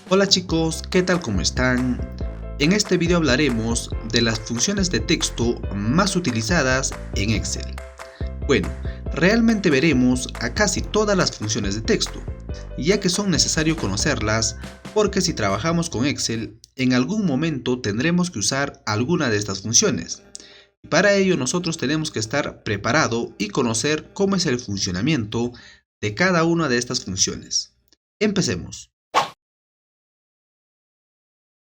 Hola chicos, ¿qué tal? ¿Cómo están? En este video hablaremos de las funciones de texto más utilizadas en Excel. Bueno, realmente veremos a casi todas las funciones de texto, ya que son necesarios conocerlas porque si trabajamos con Excel, en algún momento tendremos que usar alguna de estas funciones. Para ello nosotros tenemos que estar preparados y conocer cómo es el funcionamiento de cada una de estas funciones. Empecemos.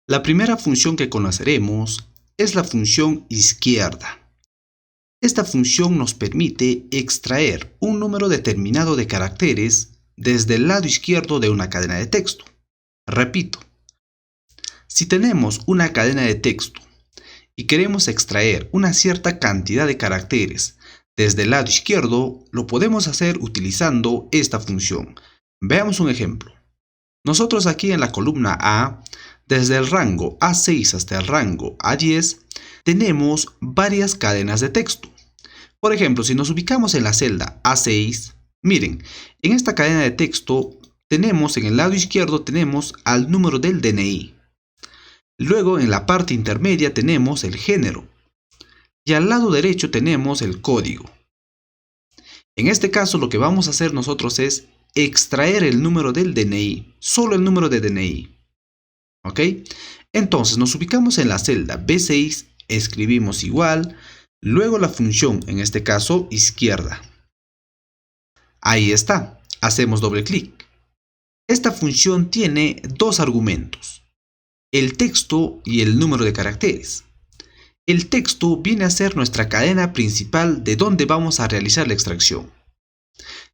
La primera función que conoceremos es la función izquierda. Esta función nos permite extraer un número determinado de caracteres desde el lado izquierdo de una cadena de texto. Repito, si tenemos una cadena de texto y queremos extraer una cierta cantidad de caracteres desde el lado izquierdo, lo podemos hacer utilizando esta función. Veamos un ejemplo. Nosotros aquí en la columna A, desde el rango A6 hasta el rango A10, tenemos varias cadenas de texto. Por ejemplo, si nos ubicamos en la celda A6, miren, en esta cadena de texto tenemos en el lado izquierdo tenemos al número del DNI. Luego en la parte intermedia tenemos el género y al lado derecho tenemos el código. En este caso lo que vamos a hacer nosotros es extraer el número del DNI, solo el número de DNI. ¿Ok? Entonces nos ubicamos en la celda B6, escribimos igual, luego la función, en este caso izquierda. Ahí está, hacemos doble clic. Esta función tiene dos argumentos, el texto y el número de caracteres. El texto viene a ser nuestra cadena principal de donde vamos a realizar la extracción.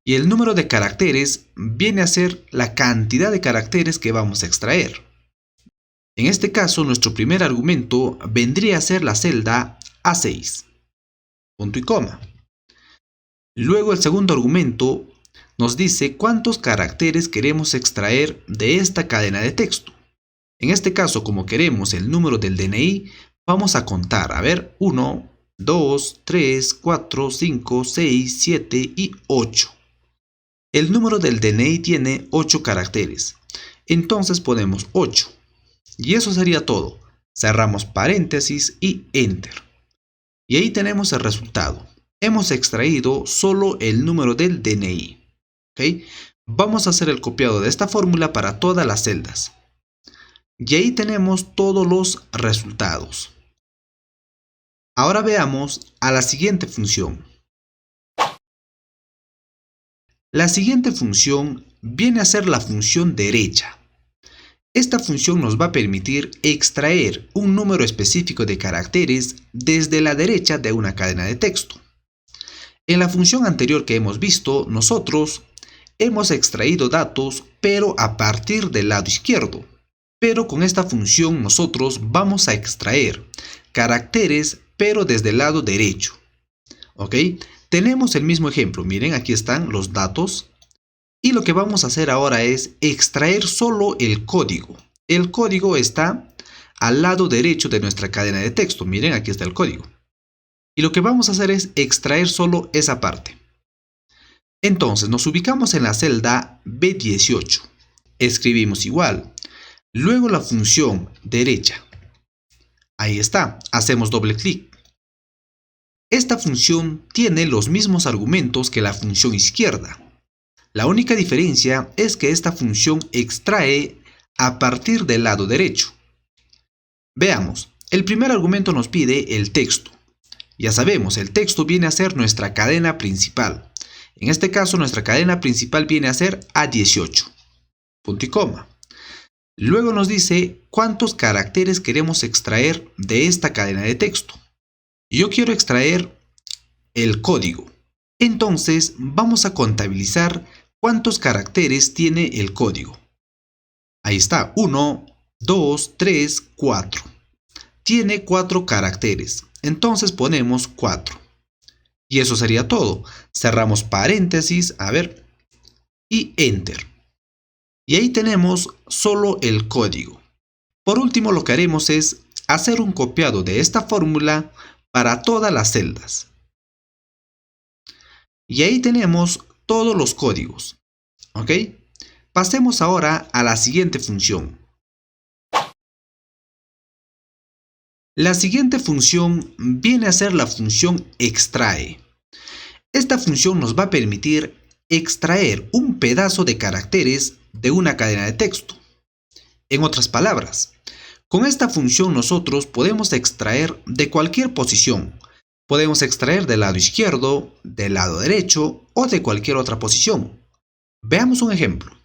Y el número de caracteres viene a ser la cantidad de caracteres que vamos a extraer. En este caso, nuestro primer argumento vendría a ser la celda A6, punto y coma. Luego el segundo argumento nos dice cuántos caracteres queremos extraer de esta cadena de texto. En este caso, como queremos el número del DNI, vamos a contar, 1, 2, 3, 4, 5, 6, 7 y 8. El número del DNI tiene 8 caracteres, entonces ponemos 8. Y eso sería todo. Cerramos paréntesis y Enter. Y ahí tenemos el resultado. Hemos extraído solo el número del DNI. ¿Okay? Vamos a hacer el copiado de esta fórmula para todas las celdas. Y ahí tenemos todos los resultados. Ahora veamos a la siguiente función. La siguiente función viene a ser la función derecha. Esta función nos va a permitir extraer un número específico de caracteres desde la derecha de una cadena de texto. En la función anterior que hemos visto, nosotros hemos extraído datos, pero a partir del lado izquierdo. Pero con esta función nosotros vamos a extraer caracteres, pero desde el lado derecho. ¿Ok? Tenemos el mismo ejemplo. Miren, aquí están los datos. Y lo que vamos a hacer ahora es extraer solo el código. El código está al lado derecho de nuestra cadena de texto. Miren, aquí está el código. Y lo que vamos a hacer es extraer solo esa parte. Entonces nos ubicamos en la celda B18. Escribimos igual. Luego la función derecha. Ahí está. Hacemos doble clic. Esta función tiene los mismos argumentos que la función izquierda. La única diferencia es que esta función extrae a partir del lado derecho. Veamos, el primer argumento nos pide el texto. Ya sabemos, el texto viene a ser nuestra cadena principal. En este caso, nuestra cadena principal viene a ser A18. Punto y coma. Luego nos dice cuántos caracteres queremos extraer de esta cadena de texto. Yo quiero extraer el código. Entonces, vamos a contabilizar cuántos caracteres tiene el código. Ahí está, 1, 2, 3, 4. Tiene 4 caracteres, entonces ponemos 4. Y eso sería todo. Cerramos paréntesis, y Enter. Y ahí tenemos solo el código. Por último, lo que haremos es hacer un copiado de esta fórmula para todas las celdas. Y ahí tenemos todos los códigos. ¿Ok? Pasemos ahora a la siguiente función. La siguiente función viene a ser la función extrae. Esta función nos va a permitir extraer un pedazo de caracteres de una cadena de texto. En otras palabras, con esta función nosotros podemos extraer de cualquier posición. Podemos extraer del lado izquierdo, del lado derecho o de cualquier otra posición. Veamos un ejemplo.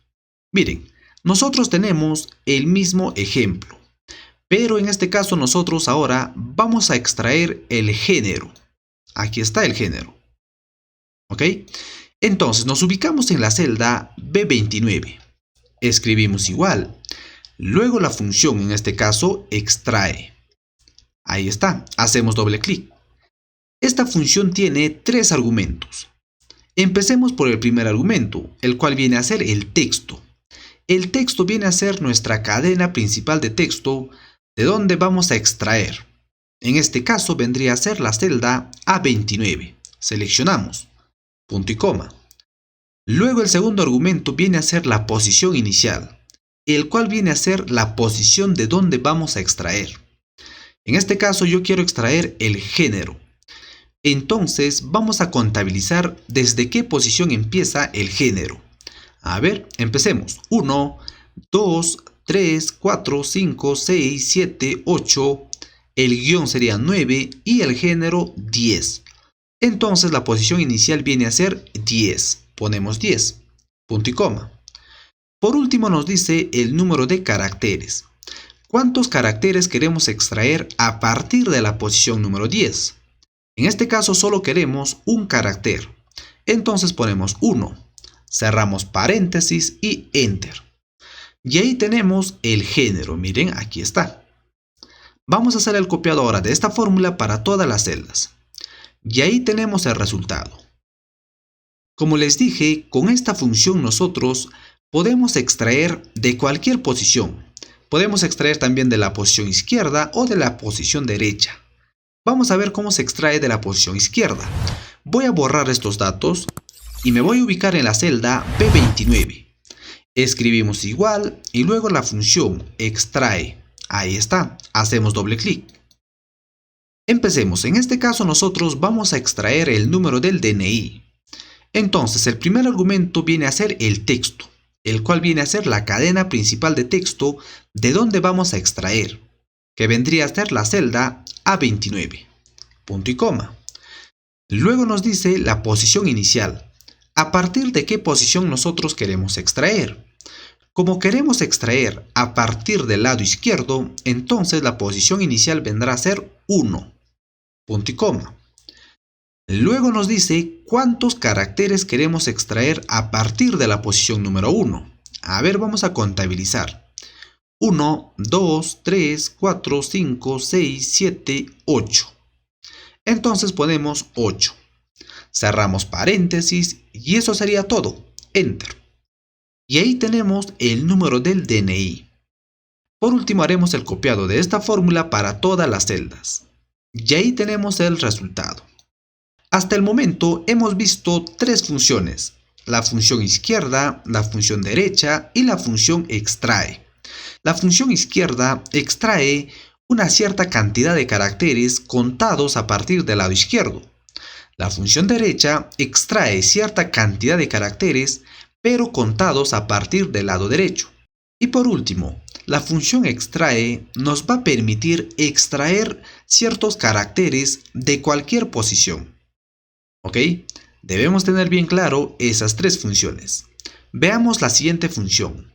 Miren, nosotros tenemos el mismo ejemplo, pero en este caso nosotros ahora vamos a extraer el género. Aquí está el género. ¿Ok? Entonces nos ubicamos en la celda B29. Escribimos igual. Luego la función, en este caso, extrae. Ahí está. Hacemos doble clic. Esta función tiene 3 argumentos. Empecemos por el primer argumento, el cual viene a ser el texto. El texto viene a ser nuestra cadena principal de texto de donde vamos a extraer. En este caso vendría a ser la celda A29. Seleccionamos. Punto y coma. Luego el segundo argumento viene a ser la posición inicial, el cual viene a ser la posición de donde vamos a extraer. En este caso yo quiero extraer el género. Entonces vamos a contabilizar desde qué posición empieza el género. A ver, empecemos. 1, 2, 3, 4, 5, 6, 7, 8. El guión sería 9 y el género 10. Entonces la posición inicial viene a ser 10. Ponemos 10. Punto y coma. Por último nos dice el número de caracteres. ¿Cuántos caracteres queremos extraer a partir de la posición número 10? En este caso solo queremos un carácter. Entonces ponemos 1. Cerramos paréntesis y Enter. Y ahí tenemos el género. Miren, aquí está. Vamos a hacer el copiado ahora de esta fórmula para todas las celdas. Y ahí tenemos el resultado. Como les dije, con esta función nosotros podemos extraer de cualquier posición. Podemos extraer también de la posición izquierda o de la posición derecha. Vamos a ver cómo se extrae de la posición izquierda. Voy a borrar estos datos y me voy a ubicar en la celda B29. Escribimos igual y luego la función extrae. Ahí está. Hacemos doble clic. Empecemos. En este caso nosotros vamos a extraer el número del DNI. Entonces el primer argumento viene a ser el texto, el cual viene a ser la cadena principal de texto de donde vamos a extraer, que vendría a ser la celda A29. Punto y coma. Luego nos dice la posición inicial. ¿A partir de qué posición nosotros queremos extraer? Como queremos extraer a partir del lado izquierdo, entonces la posición inicial vendrá a ser 1. Punto y coma. Luego nos dice cuántos caracteres queremos extraer a partir de la posición número 1. A ver, vamos a contabilizar. 1, 2, 3, 4, 5, 6, 7, 8. Entonces ponemos 8. Cerramos paréntesis y eso sería todo. Enter. Y ahí tenemos el número del DNI. Por último haremos el copiado de esta fórmula para todas las celdas. Y ahí tenemos el resultado. Hasta el momento hemos visto 3 funciones. La función izquierda, la función derecha y la función extrae. La función izquierda extrae una cierta cantidad de caracteres contados a partir del lado izquierdo. La función derecha extrae cierta cantidad de caracteres, pero contados a partir del lado derecho. Y por último, la función extrae nos va a permitir extraer ciertos caracteres de cualquier posición. ¿Ok? Debemos tener bien claro esas 3 funciones. Veamos la siguiente función.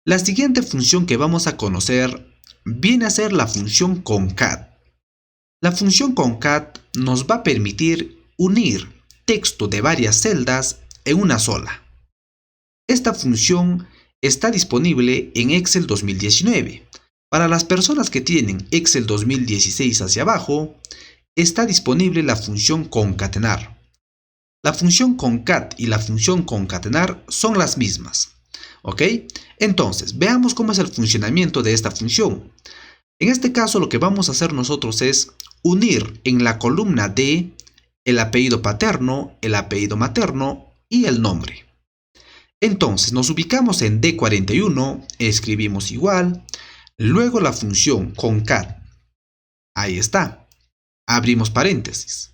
La siguiente función que vamos a conocer viene a ser la función concat. La función concat nos va a permitir unir texto de varias celdas en una sola. Esta función está disponible en Excel 2019. Para las personas que tienen Excel 2016 hacia abajo, está disponible la función concatenar. La función concat y la función concatenar son las mismas. ¿Ok? Entonces, veamos cómo es el funcionamiento de esta función. En este caso, lo que vamos a hacer nosotros es unir en la columna D el apellido paterno, el apellido materno y el nombre. Entonces, nos ubicamos en D41, escribimos igual. Luego la función concat. Ahí está. Abrimos paréntesis.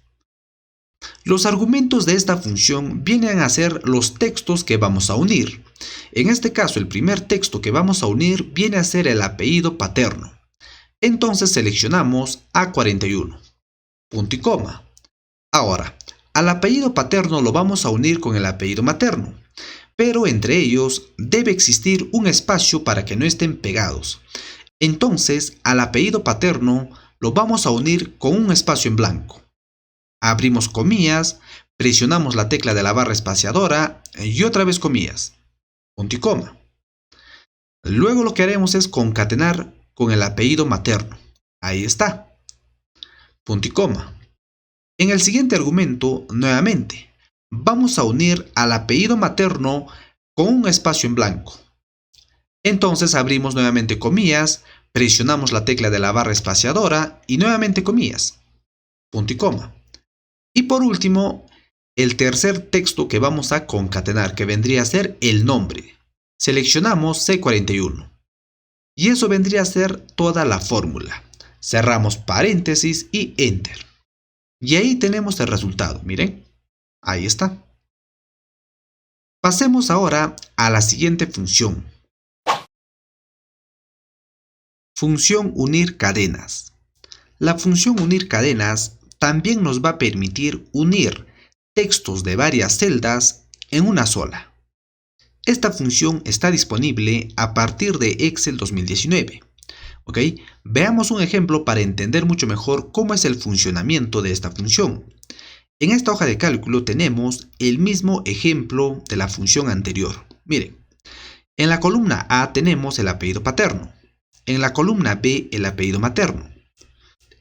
Los argumentos de esta función vienen a ser los textos que vamos a unir. En este caso, el primer texto que vamos a unir viene a ser el apellido paterno. Entonces seleccionamos A41, punto y coma. Ahora, al apellido paterno lo vamos a unir con el apellido materno, pero entre ellos debe existir un espacio para que no estén pegados. Entonces, al apellido paterno lo vamos a unir con un espacio en blanco. Abrimos comillas, presionamos la tecla de la barra espaciadora y otra vez comillas, punto y coma. Luego lo que haremos es concatenar con el apellido materno. Ahí está, punto y coma. En el siguiente argumento, nuevamente, vamos a unir al apellido materno con un espacio en blanco. Entonces abrimos nuevamente comillas, presionamos la tecla de la barra espaciadora y nuevamente comillas, punto y coma. Y por último, el tercer texto que vamos a concatenar, que vendría a ser el nombre. Seleccionamos C41. Y eso vendría a ser toda la fórmula. Cerramos paréntesis y Enter. Y ahí tenemos el resultado, miren. Ahí está. Pasemos ahora a la siguiente función. Función unir cadenas. La función unir cadenas también nos va a permitir unir textos de varias celdas en una sola. Esta función está disponible a partir de Excel 2019. ¿Ok? Veamos un ejemplo para entender mucho mejor cómo es el funcionamiento de esta función. En esta hoja de cálculo tenemos el mismo ejemplo de la función anterior. Miren, en la columna A tenemos el apellido paterno, en la columna B el apellido materno,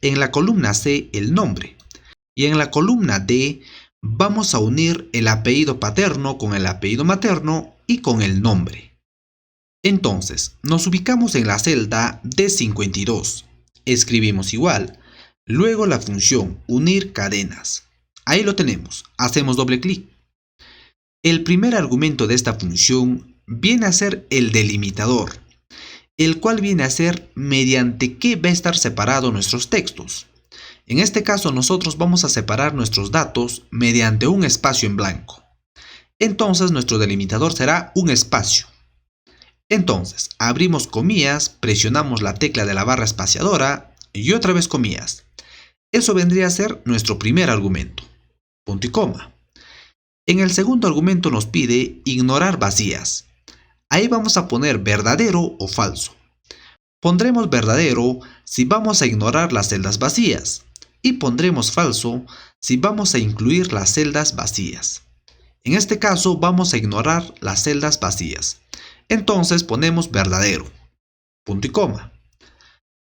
en la columna C el nombre y en la columna D vamos a unir el apellido paterno con el apellido materno y con el nombre. Entonces, nos ubicamos en la celda D52. Escribimos igual. Luego la función unir cadenas. Ahí lo tenemos. Hacemos doble clic. El primer argumento de esta función viene a ser el delimitador, el cual viene a ser mediante qué va a estar separado nuestros textos. En este caso nosotros vamos a separar nuestros datos mediante un espacio en blanco. Entonces nuestro delimitador será un espacio. Entonces abrimos comillas, presionamos la tecla de la barra espaciadora y otra vez comillas. Eso vendría a ser nuestro primer argumento. Punto y coma. En el segundo argumento nos pide ignorar vacías. Ahí vamos a poner verdadero o falso. Pondremos verdadero si vamos a ignorar las celdas vacías y pondremos falso si vamos a incluir las celdas vacías. En este caso vamos a ignorar las celdas vacías. Entonces ponemos verdadero. Punto y coma.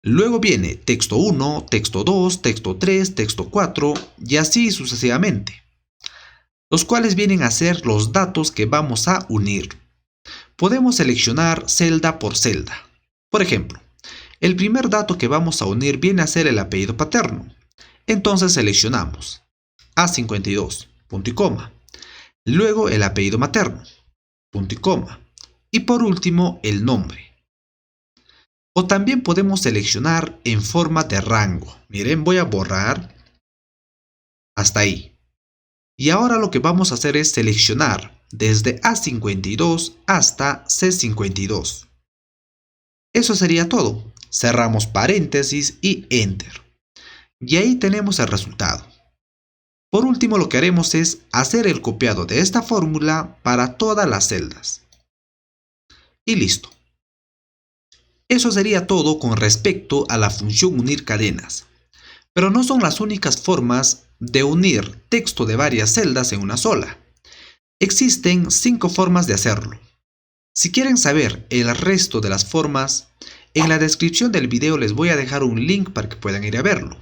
Luego viene texto 1, texto 2, texto 3, texto 4 y así sucesivamente, los cuales vienen a ser los datos que vamos a unir. Podemos seleccionar celda por celda. Por ejemplo, el primer dato que vamos a unir viene a ser el apellido paterno. Entonces seleccionamos A52, punto y coma. Luego el apellido materno, punto y coma. Y por último el nombre. O también podemos seleccionar en forma de rango. Miren, voy a borrar hasta ahí. Y ahora lo que vamos a hacer es seleccionar desde A52 hasta C52. Eso sería todo. Cerramos paréntesis y Enter. Y ahí tenemos el resultado. Por último, lo que haremos es hacer el copiado de esta fórmula para todas las celdas. Y listo. Eso sería todo con respecto a la función unir cadenas. Pero no son las únicas formas de unir texto de varias celdas en una sola. Existen 5 formas de hacerlo. Si quieren saber el resto de las formas, en la descripción del video les voy a dejar un link para que puedan ir a verlo.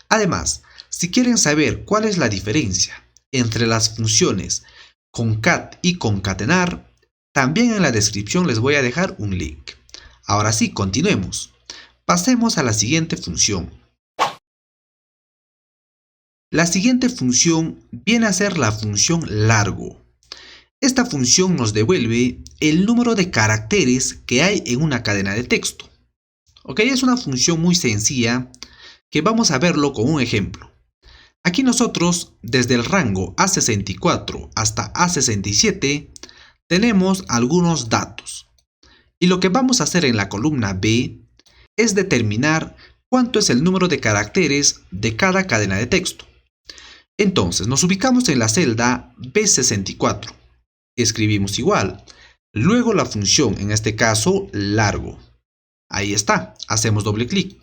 Además, si quieren saber cuál es la diferencia entre las funciones concat y concatenar, también en la descripción les voy a dejar un link. Ahora sí, continuemos. Pasemos a la siguiente función. La siguiente función viene a ser la función largo. Esta función nos devuelve el número de caracteres que hay en una cadena de texto. ¿Ok? Es una función muy sencilla que vamos a verlo con un ejemplo. Aquí nosotros, desde el rango A64 hasta A67, tenemos algunos datos. Y lo que vamos a hacer en la columna B es determinar cuánto es el número de caracteres de cada cadena de texto. Entonces, nos ubicamos en la celda B64. Escribimos igual. Luego la función, en este caso, largo. Ahí está. Hacemos doble clic.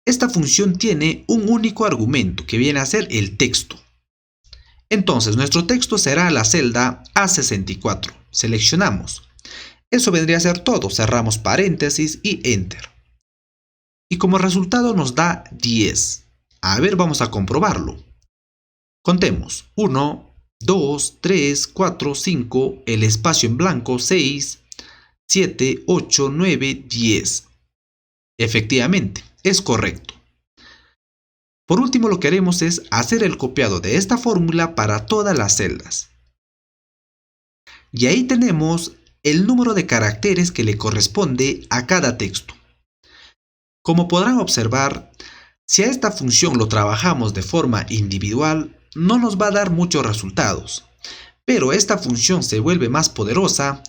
Esta función tiene un único argumento que viene a ser el texto. Entonces, nuestro texto será la celda A64. Seleccionamos. Eso vendría a ser todo. Cerramos paréntesis y Enter. Y como resultado nos da 10. A ver, vamos a comprobarlo. Contemos. 1, 2, 3, 4, 5, el espacio en blanco, 6, 7, 8, 9, 10. Efectivamente, es correcto. Por último, lo que haremos es hacer el copiado de esta fórmula para todas las celdas. Y ahí tenemos el número de caracteres que le corresponde a cada texto. Como podrán observar, si a esta función lo trabajamos de forma individual, no nos va a dar muchos resultados. Pero esta función se vuelve más poderosa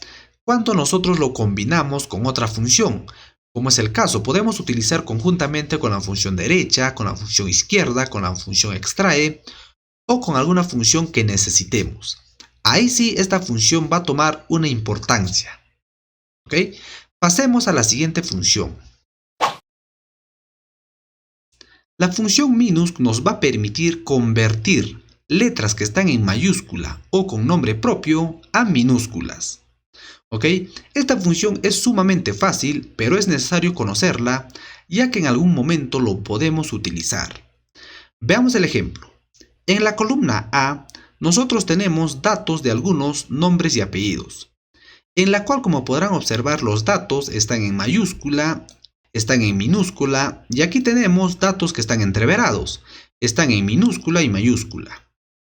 cuando nosotros lo combinamos con otra función. Como es el caso, podemos utilizar conjuntamente con la función derecha, con la función izquierda, con la función extrae o con alguna función que necesitemos. Ahí sí, esta función va a tomar una importancia. ¿Ok? Pasemos a la siguiente función. La función minus nos va a permitir convertir letras que están en mayúscula o con nombre propio a minúsculas. ¿Ok? Esta función es sumamente fácil, pero es necesario conocerla, ya que en algún momento lo podemos utilizar. Veamos el ejemplo. En la columna A, nosotros tenemos datos de algunos nombres y apellidos, en la cual, como podrán observar, los datos están en mayúscula, están en minúscula, y aquí tenemos datos que están entreverados, están en minúscula y mayúscula.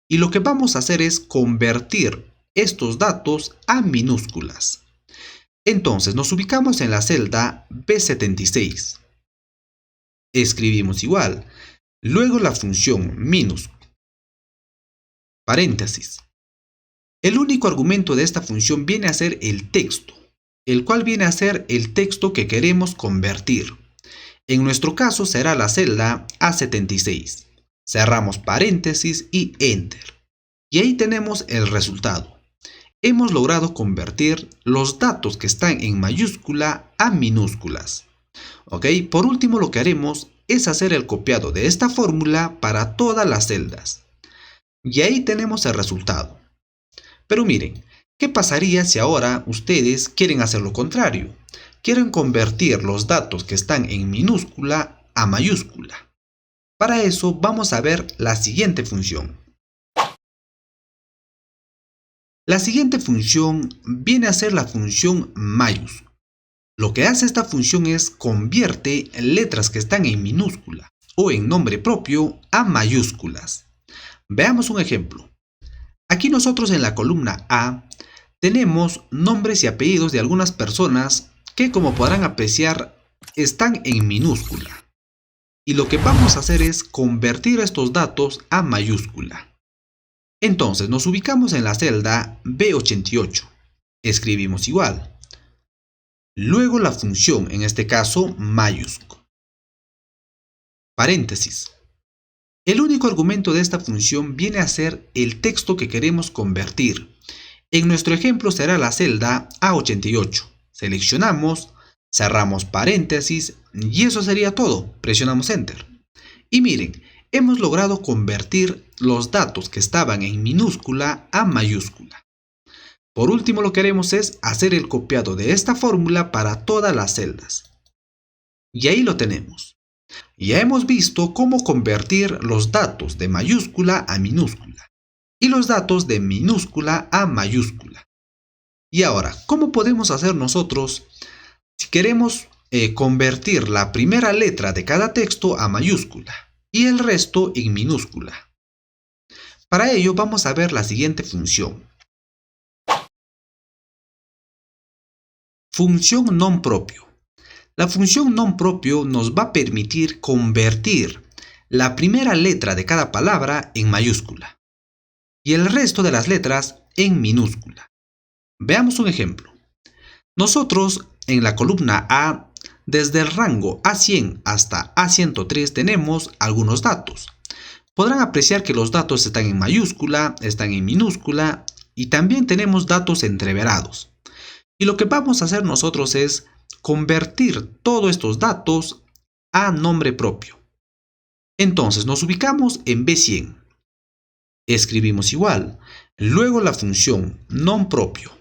Y lo que vamos a hacer es convertir estos datos a minúsculas. Entonces nos ubicamos en la celda B76. Escribimos igual. Luego la función minus. Paréntesis. El único argumento de esta función viene a ser el texto, el cual viene a ser el texto que queremos convertir. En nuestro caso será la celda A76. Cerramos paréntesis y Enter. Y ahí tenemos el resultado. Hemos logrado convertir los datos que están en mayúscula a minúsculas. ¿Ok? Por último, lo que haremos es hacer el copiado de esta fórmula para todas las celdas. Y ahí tenemos el resultado. Pero miren, ¿qué pasaría si ahora ustedes quieren hacer lo contrario? Quieren convertir los datos que están en minúscula a mayúscula. Para eso vamos a ver la siguiente función. La siguiente función viene a ser la función mayús. Lo que hace esta función es convierte letras que están en minúscula o en nombre propio a mayúsculas. Veamos un ejemplo. Aquí nosotros en la columna A tenemos nombres y apellidos de algunas personas que, como podrán apreciar, están en minúscula. Y lo que vamos a hacer es convertir estos datos a mayúscula. Entonces nos ubicamos en la celda B88. Escribimos igual. Luego la función, en este caso mayúscula. Paréntesis. El único argumento de esta función viene a ser el texto que queremos convertir. En nuestro ejemplo será la celda A88. Seleccionamos, cerramos paréntesis y eso sería todo. Presionamos Enter. Y miren, hemos logrado convertir los datos que estaban en minúscula a mayúscula. Por último, lo que haremos es hacer el copiado de esta fórmula para todas las celdas. Y ahí lo tenemos. Ya hemos visto cómo convertir los datos de mayúscula a minúscula y los datos de minúscula a mayúscula. Y ahora, ¿cómo podemos hacer nosotros si queremos convertir la primera letra de cada texto a mayúscula y el resto en minúscula? Para ello vamos a ver la siguiente función. Función non propio. La función nonpropio nos va a permitir convertir la primera letra de cada palabra en mayúscula y el resto de las letras en minúscula. Veamos un ejemplo. Nosotros en la columna A, desde el rango A100 hasta A103 tenemos algunos datos. Podrán apreciar que los datos están en mayúscula, están en minúscula y también tenemos datos entreverados. Y lo que vamos a hacer nosotros es convertir todos estos datos a nombre propio. Entonces nos ubicamos en B100. Escribimos igual. Luego la función nonpropio.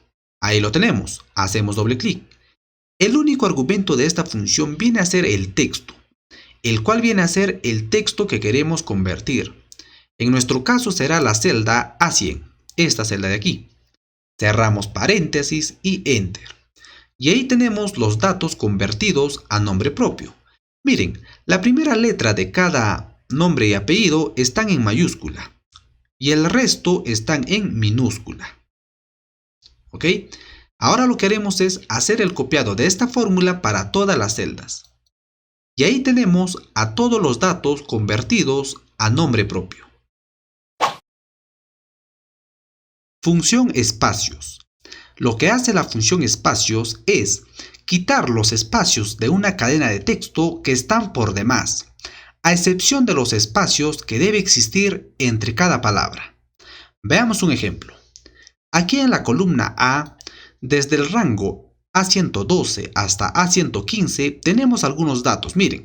Ahí lo tenemos. Hacemos doble clic. El único argumento de esta función viene a ser el texto, el cual viene a ser el texto que queremos convertir. En nuestro caso será la celda A100, esta celda de aquí. Cerramos paréntesis y Enter. Y ahí tenemos los datos convertidos a nombre propio. Miren, la primera letra de cada nombre y apellido están en mayúscula y el resto están en minúscula. ¿Ok? Ahora lo que haremos es hacer el copiado de esta fórmula para todas las celdas. Y ahí tenemos a todos los datos convertidos a nombre propio. Función espacios. Lo que hace la función espacios es quitar los espacios de una cadena de texto que están por demás, a excepción de los espacios que debe existir entre cada palabra. Veamos un ejemplo. Aquí en la columna A, desde el rango A112 hasta A115 tenemos algunos datos. Miren,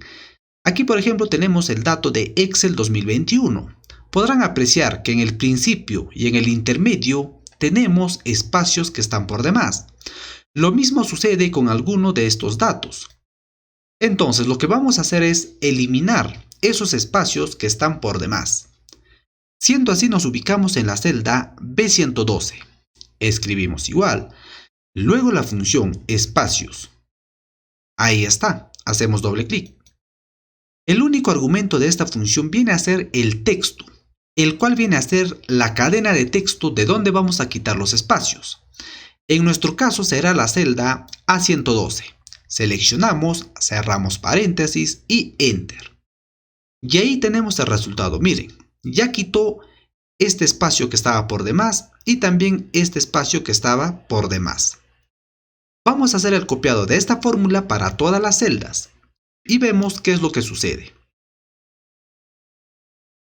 aquí por ejemplo tenemos el dato de Excel 2021. Podrán apreciar que en el principio y en el intermedio tenemos espacios que están por demás. Lo mismo sucede con alguno de estos datos. Entonces lo que vamos a hacer es eliminar esos espacios que están por demás. Siendo así nos ubicamos en la celda B112. Escribimos igual. Luego la función espacios. Ahí está. Hacemos doble clic. El único argumento de esta función viene a ser el texto, el cual viene a ser la cadena de texto de donde vamos a quitar los espacios. En nuestro caso será la celda A112. Seleccionamos, cerramos paréntesis y Enter. Y ahí tenemos el resultado. Miren, ya quitó este espacio que estaba por demás y también este espacio que estaba por demás. Vamos a hacer el copiado de esta fórmula para todas las celdas y vemos qué es lo que sucede.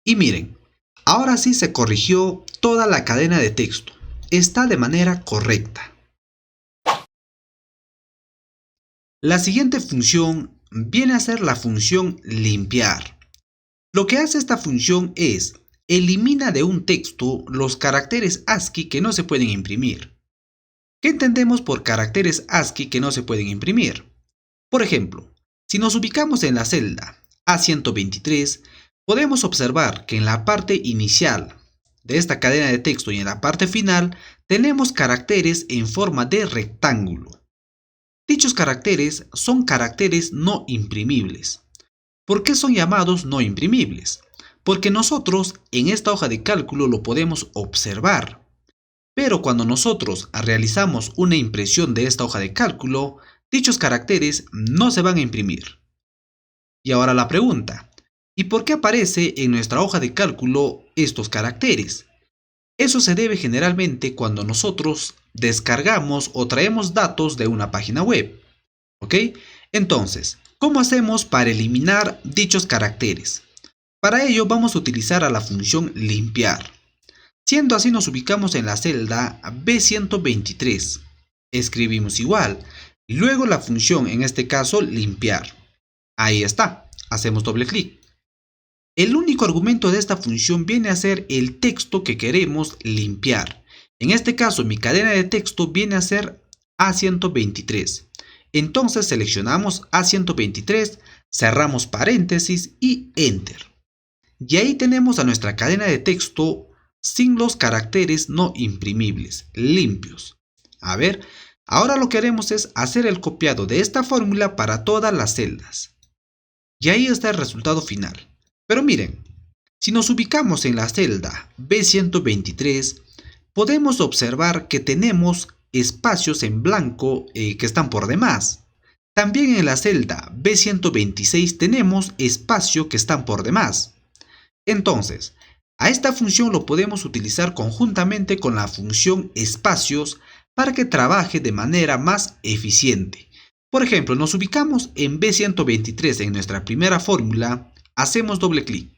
Y miren, ahora sí se corrigió toda la cadena de texto. Está de manera correcta. La siguiente función viene a ser la función limpiar. Lo que hace esta función es elimina de un texto los caracteres ASCII que no se pueden imprimir. ¿Qué entendemos por caracteres ASCII que no se pueden imprimir? Por ejemplo, si nos ubicamos en la celda A123, podemos observar que en la parte inicial de esta cadena de texto y en la parte final tenemos caracteres en forma de rectángulo. Dichos caracteres son caracteres no imprimibles. ¿Por qué son llamados no imprimibles? Porque nosotros en esta hoja de cálculo lo podemos observar. Pero cuando nosotros realizamos una impresión de esta hoja de cálculo, dichos caracteres no se van a imprimir. Y ahora la pregunta, ¿y por qué aparece en nuestra hoja de cálculo estos caracteres? Eso se debe generalmente cuando nosotros descargamos o traemos datos de una página web. ¿Ok? Entonces, ¿cómo hacemos para eliminar dichos caracteres? Para ello vamos a utilizar a la función limpiar. Siendo así nos ubicamos en la celda B123. Escribimos igual. Luego la función, en este caso, limpiar. Ahí está. Hacemos doble clic. El único argumento de esta función viene a ser el texto que queremos limpiar. En este caso, mi cadena de texto viene a ser A123. Entonces seleccionamos A123, cerramos paréntesis y Enter. Y ahí tenemos a nuestra cadena de texto sin los caracteres no imprimibles, limpios. A ver, ahora lo que haremos es hacer el copiado de esta fórmula para todas las celdas. Y ahí está el resultado final. Pero miren, si nos ubicamos en la celda B123, podemos observar que tenemos espacios en blanco que están por demás. También en la celda B126 tenemos espacio que están por demás. Entonces, a esta función lo podemos utilizar conjuntamente con la función espacios para que trabaje de manera más eficiente. Por ejemplo, nos ubicamos en B123 en nuestra primera fórmula, hacemos doble clic.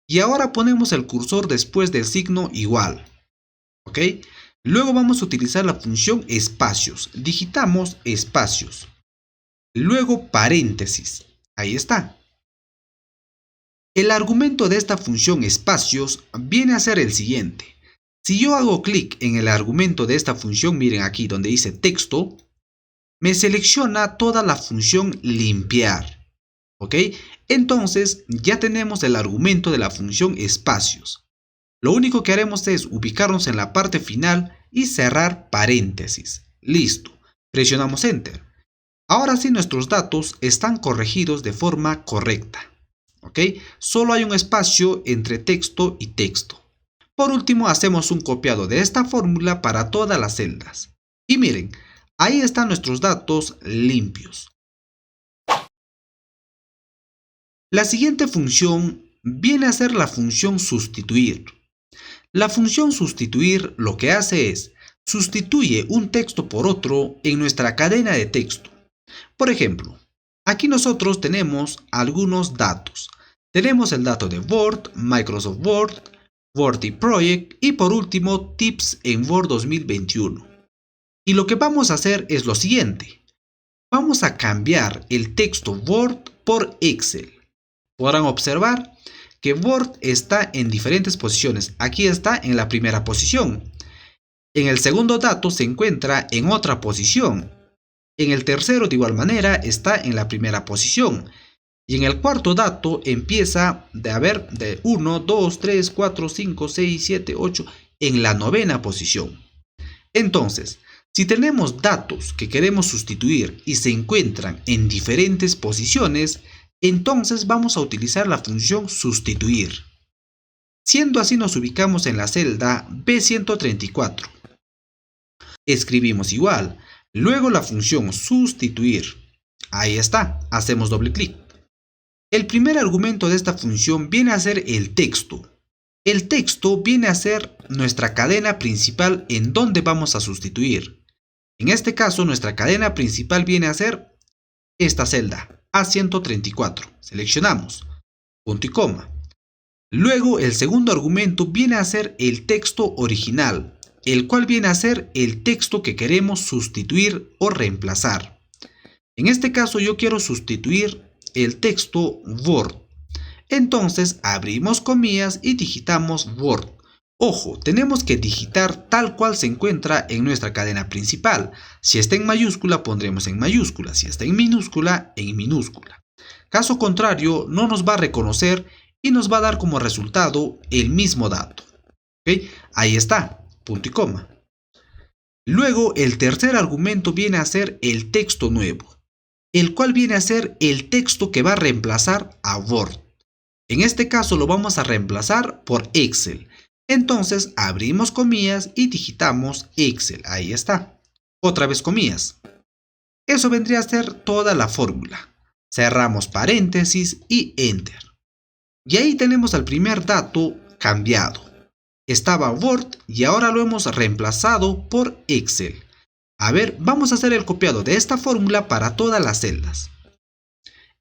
Y ahora ponemos el cursor después del signo igual. ¿Ok? Luego vamos a utilizar la función espacios. Digitamos espacios. Luego paréntesis. Ahí está. El argumento de esta función espacios viene a ser el siguiente. Si yo hago clic en el argumento de esta función, miren aquí donde dice texto, me selecciona toda la función limpiar. ¿Ok? Entonces ya tenemos el argumento de la función espacios. Lo único que haremos es ubicarnos en la parte final y cerrar paréntesis. Listo. Presionamos Enter. Ahora sí nuestros datos están corregidos de forma correcta. ¿Ok? Solo hay un espacio entre texto y texto. Por último, hacemos un copiado de esta fórmula para todas las celdas. Y miren, ahí están nuestros datos limpios. La siguiente función viene a ser la función sustituir. La función sustituir lo que hace es sustituye un texto por otro en nuestra cadena de texto. Por ejemplo, aquí nosotros tenemos algunos datos. Tenemos el dato de Word, Microsoft Word, Word y Project y por último Tips en Word 2021. Y lo que vamos a hacer es lo siguiente. Vamos a cambiar el texto Word por Excel. Podrán observar que Word está en diferentes posiciones. Aquí está en la primera posición. En el segundo dato se encuentra en otra posición. En el tercero de igual manera está en la primera posición. Y en el cuarto dato empieza de 1, 2, 3, 4, 5, 6, 7, 8 en la novena posición. Entonces, si tenemos datos que queremos sustituir y se encuentran en diferentes posiciones, entonces vamos a utilizar la función sustituir. Siendo así nos ubicamos en la celda B134. Escribimos igual, luego la función sustituir. Ahí está, hacemos doble clic. El primer argumento de esta función viene a ser el texto. El texto viene a ser nuestra cadena principal en donde vamos a sustituir. En este caso, nuestra cadena principal viene a ser esta celda, A134. Seleccionamos, punto y coma. Luego, el segundo argumento viene a ser el texto original, el cual viene a ser el texto que queremos sustituir o reemplazar. En este caso, yo quiero sustituir el texto Word. Entonces abrimos comillas y digitamos Word. Ojo, tenemos que digitar tal cual se encuentra en nuestra cadena principal. Si está en mayúscula, pondremos en mayúscula. Si está en minúscula, en minúscula. Caso contrario, no nos va a reconocer y nos va a dar como resultado el mismo dato. ¿Okay? Ahí está, punto y coma. Luego, el tercer argumento viene a ser el texto nuevo, el cual viene a ser el texto que va a reemplazar a Word. En este caso lo vamos a reemplazar por Excel. Entonces abrimos comillas y digitamos Excel. Ahí está. Otra vez comillas. Eso vendría a ser toda la fórmula. Cerramos paréntesis y Enter. Y ahí tenemos el primer dato cambiado. Estaba Word y ahora lo hemos reemplazado por Excel. A ver, vamos a hacer el copiado de esta fórmula para todas las celdas.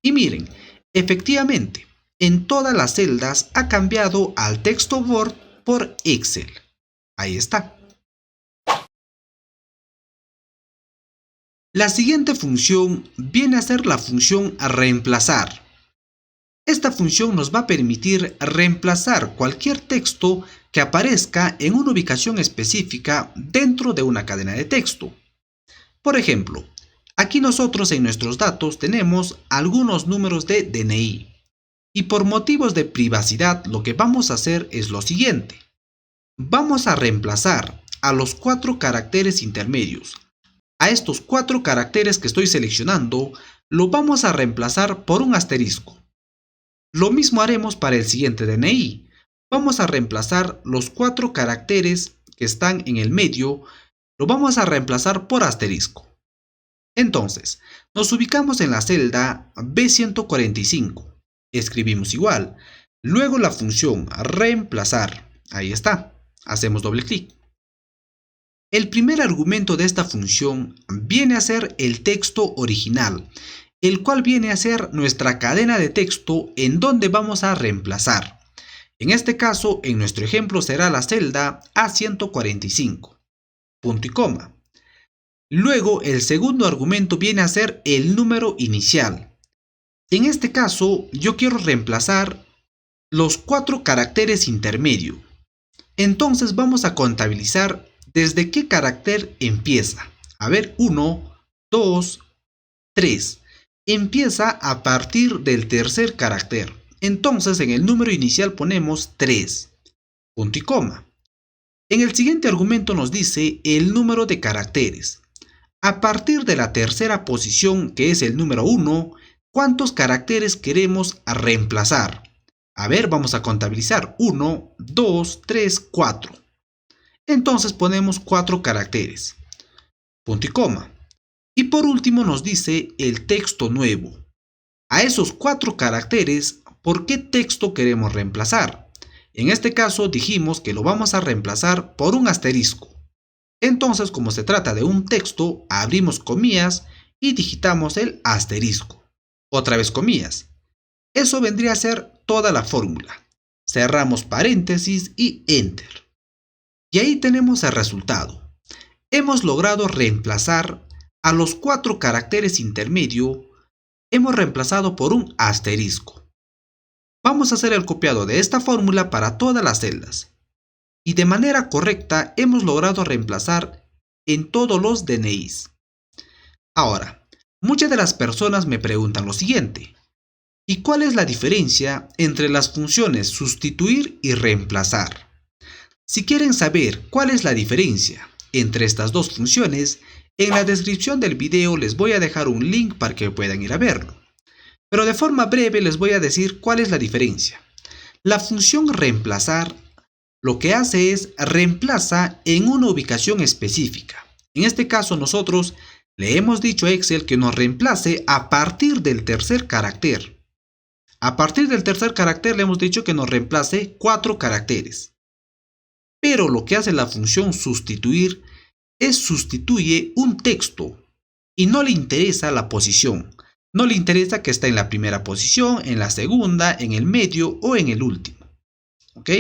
Y miren, efectivamente, en todas las celdas ha cambiado al texto Word por Excel. Ahí está. La siguiente función viene a ser la función reemplazar. Esta función nos va a permitir reemplazar cualquier texto que aparezca en una ubicación específica dentro de una cadena de texto. Por ejemplo, aquí nosotros en nuestros datos tenemos algunos números de DNI. Y por motivos de privacidad lo que vamos a hacer es lo siguiente. Vamos a reemplazar a los 4 caracteres intermedios. A estos 4 caracteres que estoy seleccionando, lo vamos a reemplazar por un asterisco. Lo mismo haremos para el siguiente DNI. Vamos a reemplazar los 4 caracteres que están en el medio, lo vamos a reemplazar por asterisco. Entonces, nos ubicamos en la celda B145. Escribimos igual. Luego la función reemplazar. Ahí está. Hacemos doble clic. El primer argumento de esta función viene a ser el texto original, el cual viene a ser nuestra cadena de texto en donde vamos a reemplazar. En este caso, en nuestro ejemplo será la celda A145. Punto y coma. Luego, el segundo argumento viene a ser el número inicial. En este caso, yo quiero reemplazar los 4 caracteres intermedios. Entonces vamos a contabilizar desde qué carácter empieza. A ver, 1, 2, 3. Empieza a partir del tercer carácter. Entonces en el número inicial ponemos 3. Punto y coma. En el siguiente argumento nos dice el número de caracteres. A partir de la tercera posición, que es el número 1, ¿cuántos caracteres queremos reemplazar? A ver, vamos a contabilizar. 1, 2, 3, 4. Entonces ponemos 4 caracteres. Punto y coma. Y por último nos dice el texto nuevo. A esos 4 caracteres, ¿por qué texto queremos reemplazar? En este caso dijimos que lo vamos a reemplazar por un asterisco. Entonces, como se trata de un texto, abrimos comillas y digitamos el asterisco. Otra vez comillas. Eso vendría a ser toda la fórmula. Cerramos paréntesis y enter. Y ahí tenemos el resultado. Hemos logrado reemplazar a los 4 caracteres intermedios, hemos reemplazado por un asterisco. Vamos a hacer el copiado de esta fórmula para todas las celdas. Y de manera correcta hemos logrado reemplazar en todos los DNIs. Ahora, muchas de las personas me preguntan lo siguiente. ¿Y cuál es la diferencia entre las funciones sustituir y reemplazar? Si quieren saber cuál es la diferencia entre estas dos funciones, en la descripción del video les voy a dejar un link para que puedan ir a verlo. Pero de forma breve les voy a decir cuál es la diferencia. La función reemplazar lo que hace es reemplaza en una ubicación específica. En este caso nosotros le hemos dicho a Excel que nos reemplace a partir del tercer carácter. A partir del tercer carácter le hemos dicho que nos reemplace 4 caracteres. Pero lo que hace la función sustituir es sustituye un texto y no le interesa la posición. No le interesa que está en la primera posición, en la segunda, en el medio o en el último. ¿Ok?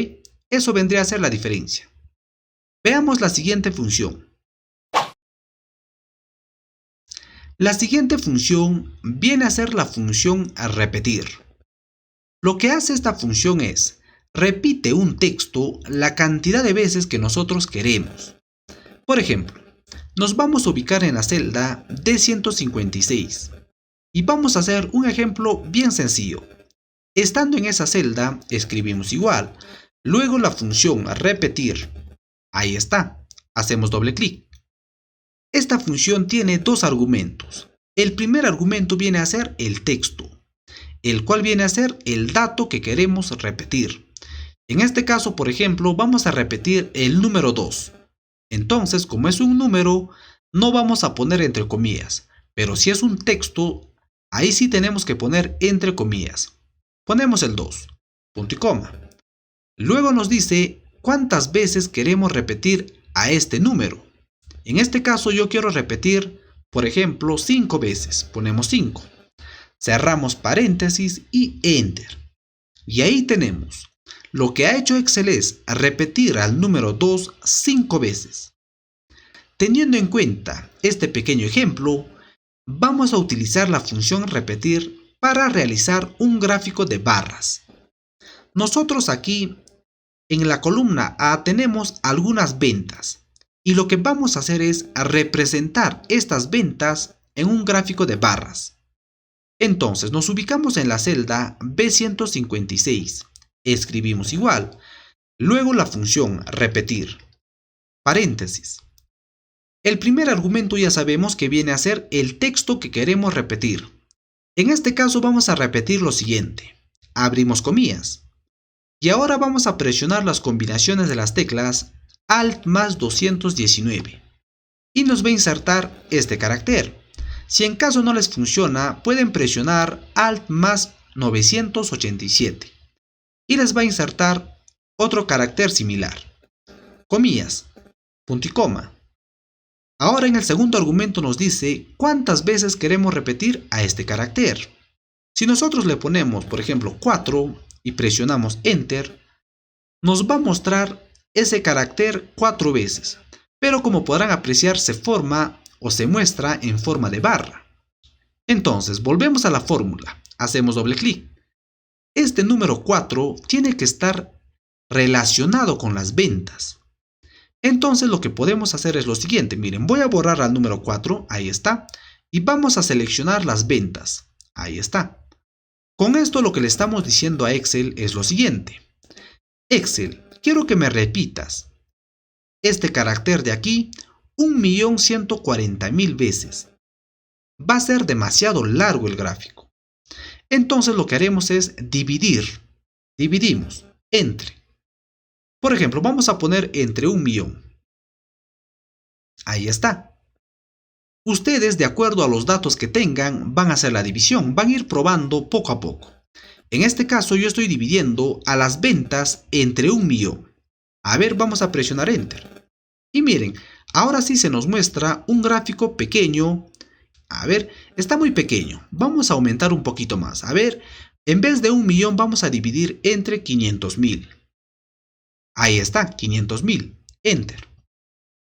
Eso vendría a ser la diferencia. Veamos la siguiente función. La siguiente función viene a ser la función a repetir. Lo que hace esta función es repite un texto la cantidad de veces que nosotros queremos. Por ejemplo, nos vamos a ubicar en la celda D156 y vamos a hacer un ejemplo bien sencillo. Estando en esa celda, escribimos igual, luego la función repetir. Ahí está, hacemos doble clic. Esta función tiene 2 argumentos. El primer argumento viene a ser el texto, el cual viene a ser el dato que queremos repetir. En este caso, por ejemplo, vamos a repetir el número 2. Entonces, como es un número, no vamos a poner entre comillas, pero si es un texto, ahí sí tenemos que poner entre comillas. Ponemos el 2, punto y coma. Luego nos dice cuántas veces queremos repetir a este número. En este caso yo quiero repetir, por ejemplo, 5 veces. Ponemos 5. Cerramos paréntesis y enter. Y ahí tenemos. Lo que ha hecho Excel es repetir al número 2 5 veces. Teniendo en cuenta este pequeño ejemplo, vamos a utilizar la función repetir para realizar un gráfico de barras. Nosotros aquí en la columna A tenemos algunas ventas y lo que vamos a hacer es representar estas ventas en un gráfico de barras. Entonces nos ubicamos en la celda B156. Escribimos igual, luego la función repetir, paréntesis. El primer argumento ya sabemos que viene a ser el texto que queremos repetir. En este caso vamos a repetir lo siguiente, abrimos comillas. Y ahora vamos a presionar las combinaciones de las teclas Alt más 219 y nos va a insertar este carácter. Si en caso no les funciona, pueden presionar Alt más 987 y les va a insertar otro carácter similar, comillas, punto y coma. Ahora en el segundo argumento nos dice cuántas veces queremos repetir a este carácter. Si nosotros le ponemos, por ejemplo, 4 y presionamos Enter, nos va a mostrar ese carácter 4 veces, pero como podrán apreciar se forma o se muestra en forma de barra. Entonces volvemos a la fórmula, hacemos doble clic. Este número 4 tiene que estar relacionado con las ventas. Entonces lo que podemos hacer es lo siguiente, miren, voy a borrar al número 4, ahí está, y vamos a seleccionar las ventas, ahí está. Con esto lo que le estamos diciendo a Excel es lo siguiente. Excel, quiero que me repitas este carácter de aquí 1.140.000 veces. Va a ser demasiado largo el gráfico. Entonces lo que haremos es dividir. Dividimos entre. Por ejemplo, vamos a poner entre 1.000.000. Ahí está. Ustedes, de acuerdo a los datos que tengan, van a hacer la división, van a ir probando poco a poco. En este caso yo estoy dividiendo a las ventas entre 1.000.000. A ver, vamos a presionar Enter. Y miren, ahora sí se nos muestra un gráfico pequeño. A ver, está muy pequeño. Vamos a aumentar un poquito más. A ver, en vez de 1.000.000 vamos a dividir entre 500.000. Ahí está, 500.000. Enter.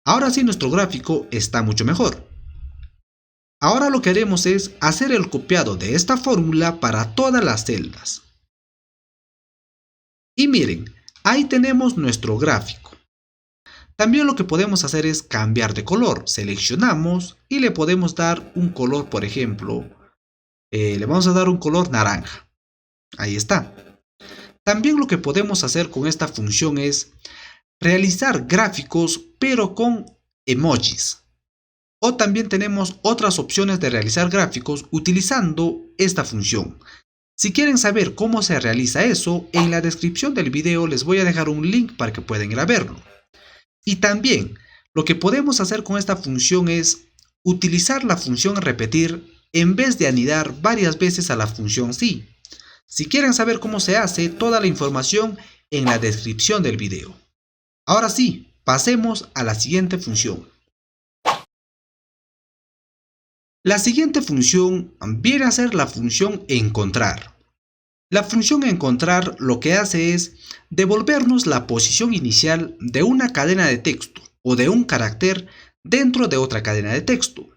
Ahora sí nuestro gráfico está mucho mejor. Ahora lo que haremos es hacer el copiado de esta fórmula para todas las celdas. Y miren, ahí tenemos nuestro gráfico. También lo que podemos hacer es cambiar de color. Seleccionamos y le podemos dar un color, por ejemplo, le vamos a dar un color naranja. Ahí está. También lo que podemos hacer con esta función es realizar gráficos pero con emojis. O también tenemos otras opciones de realizar gráficos utilizando esta función. Si quieren saber cómo se realiza eso, en la descripción del video les voy a dejar un link para que puedan ir a verlo. Y también lo que podemos hacer con esta función es utilizar la función repetir en vez de anidar varias veces a la función sí. Si quieren saber cómo se hace, toda la información en la descripción del video. Ahora sí, pasemos a la siguiente función. La siguiente función viene a ser la función encontrar. La función encontrar lo que hace es devolvernos la posición inicial de una cadena de texto o de un carácter dentro de otra cadena de texto.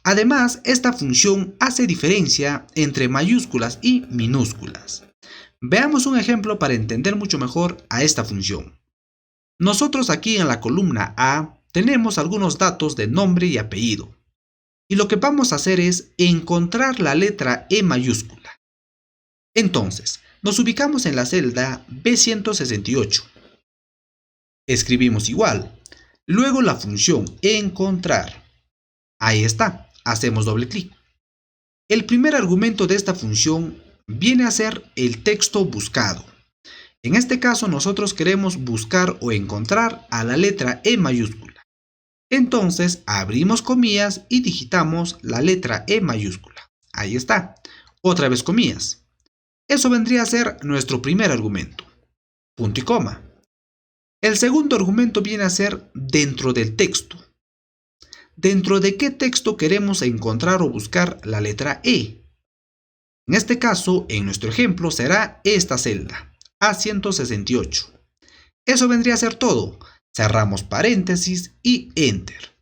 Además, esta función hace diferencia entre mayúsculas y minúsculas. Veamos un ejemplo para entender mucho mejor a esta función. Nosotros aquí en la columna A tenemos algunos datos de nombre y apellido. Y lo que vamos a hacer es encontrar la letra E mayúscula. Entonces, nos ubicamos en la celda B168. Escribimos igual. Luego la función encontrar. Ahí está. Hacemos doble clic. El primer argumento de esta función viene a ser el texto buscado. En este caso nosotros queremos buscar o encontrar a la letra E mayúscula. Entonces abrimos comillas y digitamos la letra E mayúscula. Ahí está. Otra vez comillas. Eso vendría a ser nuestro primer argumento. Punto y coma. El segundo argumento viene a ser dentro del texto. ¿Dentro de qué texto queremos encontrar o buscar la letra E? En este caso, en nuestro ejemplo, será esta celda, A168. Eso vendría a ser todo. Cerramos paréntesis y Enter.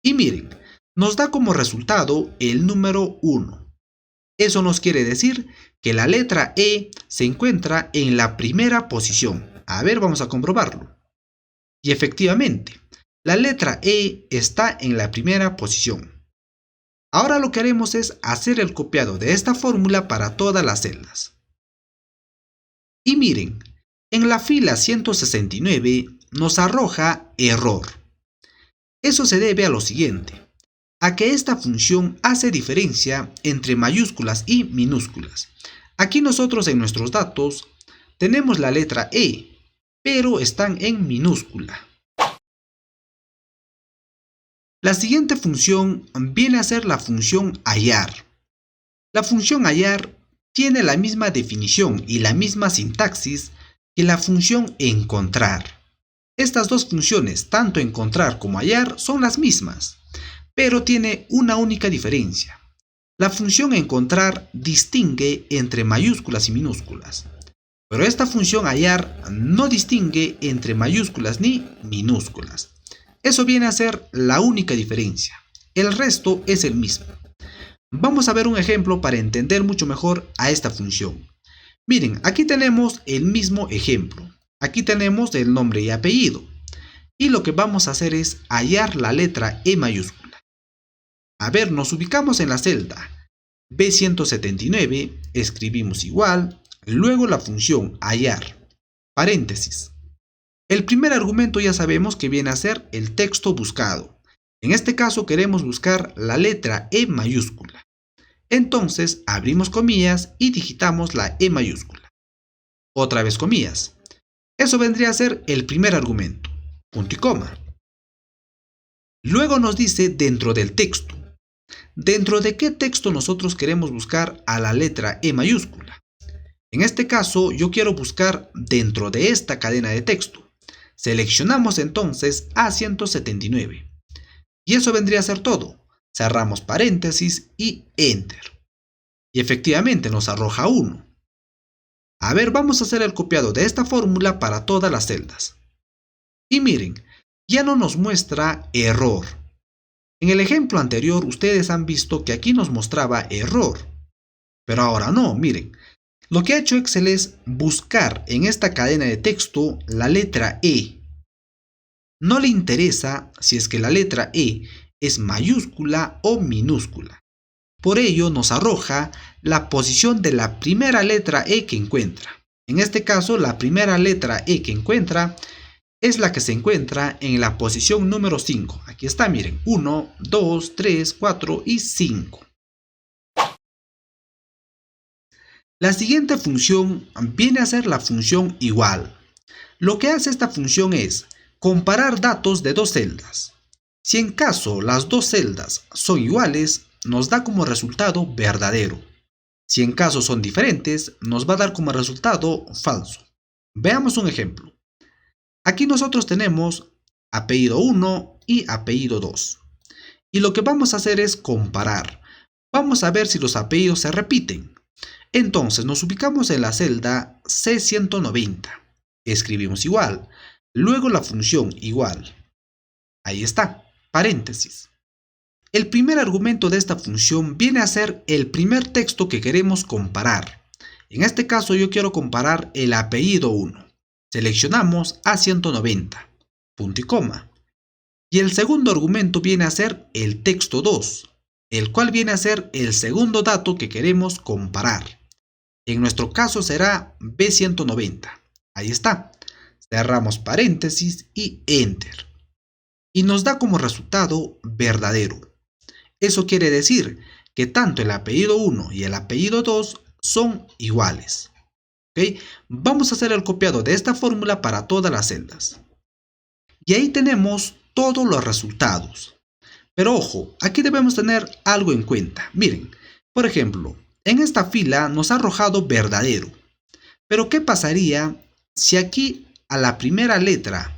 Y miren, nos da como resultado el número 1. Eso nos quiere decir que la letra E se encuentra en la primera posición. A ver, vamos a comprobarlo. Y efectivamente, la letra E está en la primera posición. Ahora lo que haremos es hacer el copiado de esta fórmula para todas las celdas. Y miren, en la fila 169 nos arroja error. Eso se debe a lo siguiente, a que esta función hace diferencia entre mayúsculas y minúsculas. Aquí nosotros en nuestros datos tenemos la letra E, pero están en minúscula. La siguiente función viene a ser la función hallar. La función hallar tiene la misma definición y la misma sintaxis que la función encontrar. Estas dos funciones, tanto encontrar como hallar, son las mismas, pero tiene una única diferencia. La función encontrar distingue entre mayúsculas y minúsculas, pero esta función hallar no distingue entre mayúsculas ni minúsculas. Eso viene a ser la única diferencia. El resto es el mismo. Vamos a ver un ejemplo para entender mucho mejor a esta función. Miren, aquí tenemos el mismo ejemplo. Aquí tenemos el nombre y apellido. Y lo que vamos a hacer es hallar la letra E mayúscula. A ver, nos ubicamos en la celda B179, escribimos igual, luego la función hallar, paréntesis. El primer argumento ya sabemos que viene a ser el texto buscado. En este caso queremos buscar la letra E mayúscula. Entonces abrimos comillas y digitamos la E mayúscula. Otra vez comillas. Eso vendría a ser el primer argumento. Punto y coma. Luego nos dice dentro del texto. ¿Dentro de qué texto nosotros queremos buscar a la letra E mayúscula? En este caso yo quiero buscar dentro de esta cadena de texto. Seleccionamos entonces A179. Y eso vendría a ser todo. Cerramos paréntesis y Enter. Y efectivamente nos arroja 1. A ver, vamos a hacer el copiado de esta fórmula para todas las celdas. Y miren, ya no nos muestra error. En el ejemplo anterior ustedes han visto que aquí nos mostraba error. Pero ahora no, miren. Lo que ha hecho Excel es buscar en esta cadena de texto la letra E. No le interesa si es que la letra E es mayúscula o minúscula. Por ello nos arroja la posición de la primera letra E que encuentra. En este caso, la primera letra E que encuentra es la que se encuentra en la posición número 5. Aquí está, miren, 1, 2, 3, 4 y 5. La siguiente función viene a ser la función igual. Lo que hace esta función es comparar datos de dos celdas. Si en caso las dos celdas son iguales, nos da como resultado verdadero. Si en caso son diferentes, nos va a dar como resultado falso. Veamos un ejemplo. Aquí nosotros tenemos apellido 1 y apellido 2. Y lo que vamos a hacer es comparar. Vamos a ver si los apellidos se repiten. Entonces nos ubicamos en la celda C190. Escribimos igual. Luego la función igual. Ahí está, paréntesis. El primer argumento de esta función viene a ser el primer texto que queremos comparar. En este caso yo quiero comparar el apellido 1. Seleccionamos A190, punto y coma. Y el segundo argumento viene a ser el texto 2, el cual viene a ser el segundo dato que queremos comparar. En nuestro caso será B190. Ahí está. Cerramos paréntesis y Enter. Y nos da como resultado verdadero. Eso quiere decir que tanto el apellido 1 y el apellido 2 son iguales. ¿Okay? Vamos a hacer el copiado de esta fórmula para todas las celdas. Y ahí tenemos todos los resultados. Pero ojo, aquí debemos tener algo en cuenta. Miren, por ejemplo, en esta fila nos ha arrojado verdadero. Pero ¿qué pasaría si aquí a la primera letra,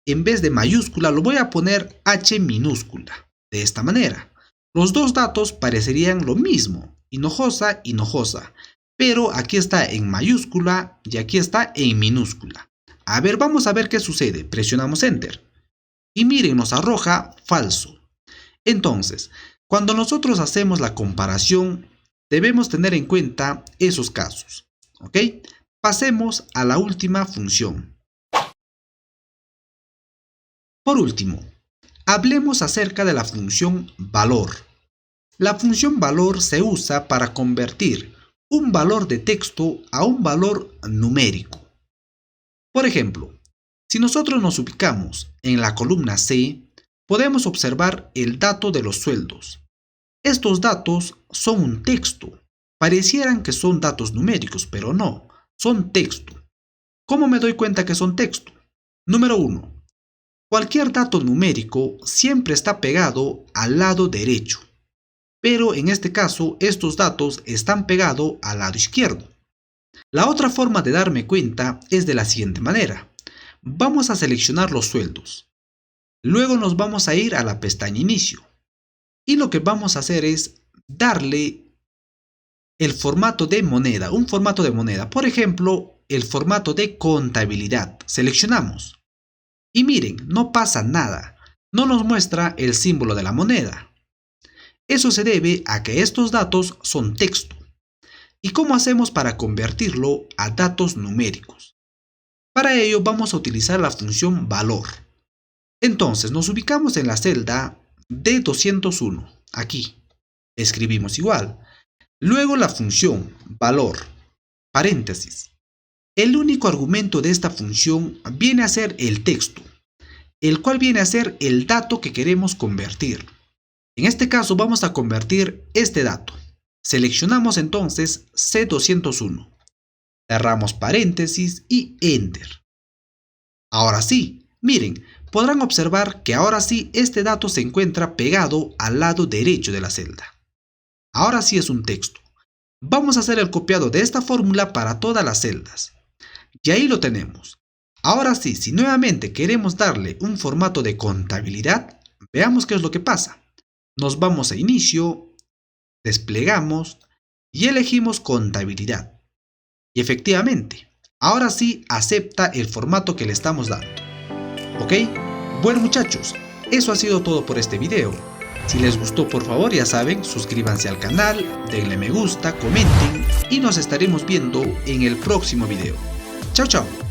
en vez de mayúscula, lo voy a poner H minúscula? De esta manera. Los dos datos parecerían lo mismo, Hinojosa, Hinojosa, pero aquí está en mayúscula y aquí está en minúscula. A ver, vamos a ver qué sucede. Presionamos Enter. Y miren, nos arroja falso. Entonces, cuando nosotros hacemos la comparación, debemos tener en cuenta esos casos. ¿Ok? Pasemos a la última función. Por último, hablemos acerca de la función valor. La función valor se usa para convertir un valor de texto a un valor numérico. Por ejemplo, si nosotros nos ubicamos en la columna C, podemos observar el dato de los sueldos. Estos datos son un texto. Parecieran que son datos numéricos, pero no, son texto. ¿Cómo me doy cuenta que son texto? Número 1. Cualquier dato numérico siempre está pegado al lado derecho, pero en este caso estos datos están pegados al lado izquierdo. La otra forma de darme cuenta es de la siguiente manera. Vamos a seleccionar los sueldos. Luego nos vamos a ir a la pestaña Inicio. Y lo que vamos a hacer es darle el formato de moneda, un formato de moneda. Por ejemplo, el formato de contabilidad. Seleccionamos. Y miren, no pasa nada. No nos muestra el símbolo de la moneda. Eso se debe a que estos datos son texto. ¿Y cómo hacemos para convertirlo a datos numéricos? Para ello vamos a utilizar la función valor. Entonces nos ubicamos en la celda D201, aquí. Escribimos igual. Luego la función valor, paréntesis. El único argumento de esta función viene a ser el texto, el cual viene a ser el dato que queremos convertir. En este caso vamos a convertir este dato. Seleccionamos entonces C201. Cerramos paréntesis y Enter. Ahora sí, miren, podrán observar que ahora sí este dato se encuentra pegado al lado derecho de la celda. Ahora sí es un texto. Vamos a hacer el copiado de esta fórmula para todas las celdas. Y ahí lo tenemos. Ahora sí, si nuevamente queremos darle un formato de contabilidad, veamos qué es lo que pasa. Nos vamos a Inicio, desplegamos y elegimos contabilidad. Y efectivamente, ahora sí acepta el formato que le estamos dando. ¿Ok? Bueno muchachos, eso ha sido todo por este video. Si les gustó, por favor, ya saben, suscríbanse al canal, denle me gusta, comenten y nos estaremos viendo en el próximo video. Chao, chao.